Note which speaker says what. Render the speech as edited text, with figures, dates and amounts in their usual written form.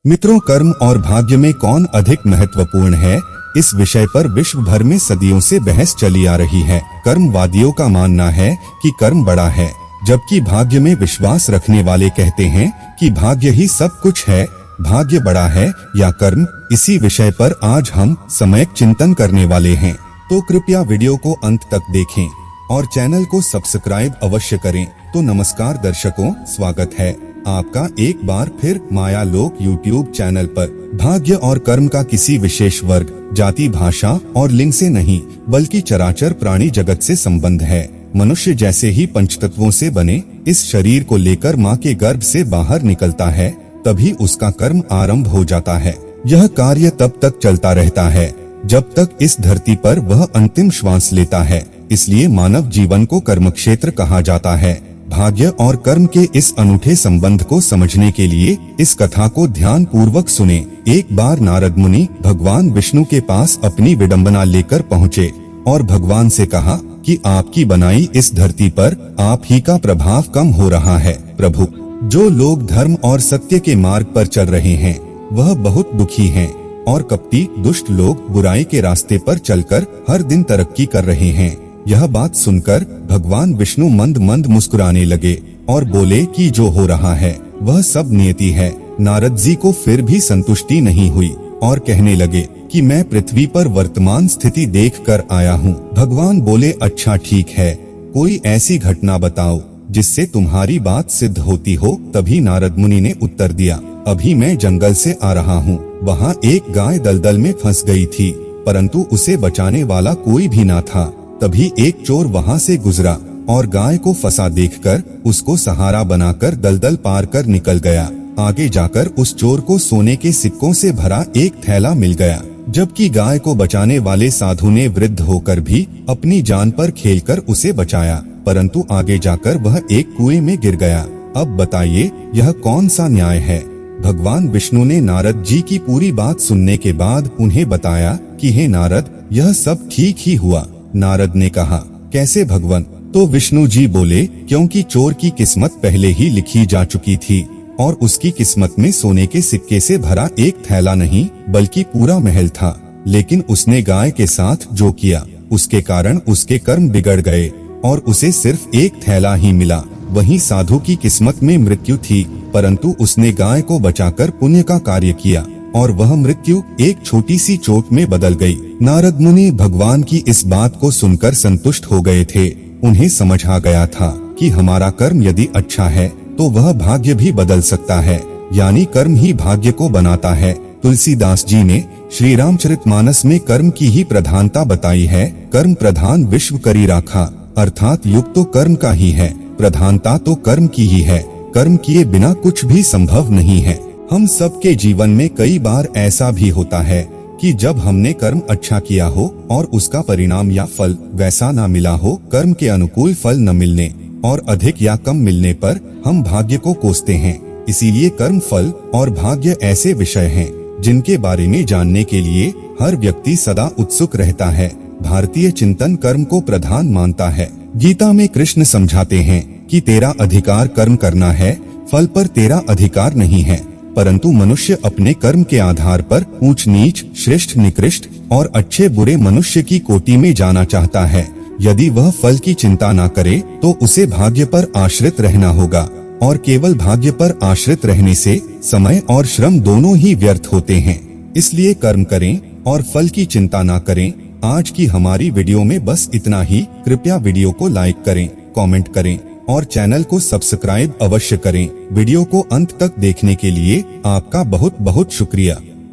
Speaker 1: मित्रों, कर्म और भाग्य में कौन अधिक महत्वपूर्ण है, इस विषय पर विश्व भर में सदियों से बहस चली आ रही है। कर्मवादियों का मानना है कि कर्म बड़ा है, जबकि भाग्य में विश्वास रखने वाले कहते हैं कि भाग्य ही सब कुछ है। भाग्य बड़ा है या कर्म, इसी विषय पर आज हम सम्यक चिंतन करने वाले हैं। तो कृपया वीडियो को अंत तक देखें और चैनल को सब्सक्राइब अवश्य करें। तो नमस्कार दर्शकों, स्वागत है आपका एक बार फिर माया लोक यूट्यूब चैनल पर। भाग्य और कर्म का किसी विशेष वर्ग, जाति, भाषा और लिंग से नहीं, बल्कि चराचर प्राणी जगत से संबंध है। मनुष्य जैसे ही पंचतत्वों से बने इस शरीर को लेकर माँ के गर्भ से बाहर निकलता है, तभी उसका कर्म आरंभ हो जाता है। यह कार्य तब तक चलता रहता है जब तक इस धरती पर वह अंतिम श्वास लेता है। इसलिए मानव जीवन को कर्मक्षेत्र कहा जाता है। भाग्य और कर्म के इस अनूठे संबंध को समझने के लिए इस कथा को ध्यान पूर्वक सुने। एक बार नारद मुनि भगवान विष्णु के पास अपनी विडंबना लेकर पहुँचे और भगवान से कहा कि आपकी बनाई इस धरती पर आप ही का प्रभाव कम हो रहा है। प्रभु, जो लोग धर्म और सत्य के मार्ग पर चल रहे हैं वह बहुत दुखी हैं, और कपटी दुष्ट लोग बुराई के रास्ते पर चलकर हर दिन तरक्की कर रहे हैं। यह बात सुनकर भगवान विष्णु मंद मंद मुस्कुराने लगे और बोले कि जो हो रहा है वह सब नियति है। नारद जी को फिर भी संतुष्टि नहीं हुई और कहने लगे कि मैं पृथ्वी पर वर्तमान स्थिति देख कर आया हूँ। भगवान बोले, अच्छा ठीक है, कोई ऐसी घटना बताओ जिससे तुम्हारी बात सिद्ध होती हो। तभी नारद मुनि ने उत्तर दिया, अभी मैं जंगल से आ रहा हूँ। वहाँ एक गाय दलदल में फंस गई थी, परंतु उसे बचाने वाला कोई भी ना था। तभी एक चोर वहाँ से गुजरा और गाय को फंसा देखकर उसको सहारा बनाकर दलदल पार कर निकल गया। आगे जाकर उस चोर को सोने के सिक्कों से भरा एक थैला मिल गया, जबकि गाय को बचाने वाले साधु ने वृद्ध होकर भी अपनी जान पर खेलकर उसे बचाया, परंतु आगे जाकर वह एक कुएं में गिर गया। अब बताइए, यह कौन सा न्याय है? भगवान विष्णु ने नारद जी की पूरी बात सुनने के बाद उन्हें बताया कि हे नारद, यह सब ठीक ही हुआ। नारद ने कहा, कैसे भगवान? तो विष्णु जी बोले, क्योंकि चोर की किस्मत पहले ही लिखी जा चुकी थी और उसकी किस्मत में सोने के सिक्के से भरा एक थैला नहीं बल्कि पूरा महल था। लेकिन उसने गाय के साथ जो किया उसके कारण उसके कर्म बिगड़ गए और उसे सिर्फ एक थैला ही मिला। वहीं साधु की किस्मत में मृत्यु थी, परंतु उसने गाय को बचाकर पुण्य का कार्य किया और वह मृत्यु एक छोटी सी चोट में बदल गई। नारद मुनि भगवान की इस बात को सुनकर संतुष्ट हो गए थे। उन्हें समझ आ गया था कि हमारा कर्म यदि अच्छा है तो वह भाग्य भी बदल सकता है, यानी कर्म ही भाग्य को बनाता है। तुलसीदास जी ने श्री रामचरितमानस में कर्म की ही प्रधानता बताई है। कर्म प्रधान विश्व करी राखा, अर्थात युग तो कर्म का ही है, प्रधानता तो कर्म की ही है। कर्म किए बिना कुछ भी संभव नहीं है। हम सबके जीवन में कई बार ऐसा भी होता है कि जब हमने कर्म अच्छा किया हो और उसका परिणाम या फल वैसा न मिला हो, कर्म के अनुकूल फल न मिलने और अधिक या कम मिलने पर हम भाग्य को कोसते हैं। इसीलिए कर्म, फल और भाग्य ऐसे विषय हैं जिनके बारे में जानने के लिए हर व्यक्ति सदा उत्सुक रहता है। भारतीय चिंतन कर्म को प्रधान मानता है। गीता में कृष्ण समझाते हैं कि तेरा अधिकार कर्म करना है, फल पर तेरा अधिकार नहीं है। परंतु मनुष्य अपने कर्म के आधार पर ऊंच नीच, श्रेष्ठ निकृष्ट और अच्छे बुरे मनुष्य की कोटि में जाना चाहता है। यदि वह फल की चिंता न करे तो उसे भाग्य पर आश्रित रहना होगा, और केवल भाग्य पर आश्रित रहने से समय और श्रम दोनों ही व्यर्थ होते हैं। इसलिए कर्म करें और फल की चिंता न करें। आज की हमारी वीडियो में बस इतना ही। कृपया वीडियो को लाइक करें, कमेंट करें और चैनल को सब्सक्राइब अवश्य करें। वीडियो को अंत तक देखने के लिए आपका बहुत बहुत शुक्रिया।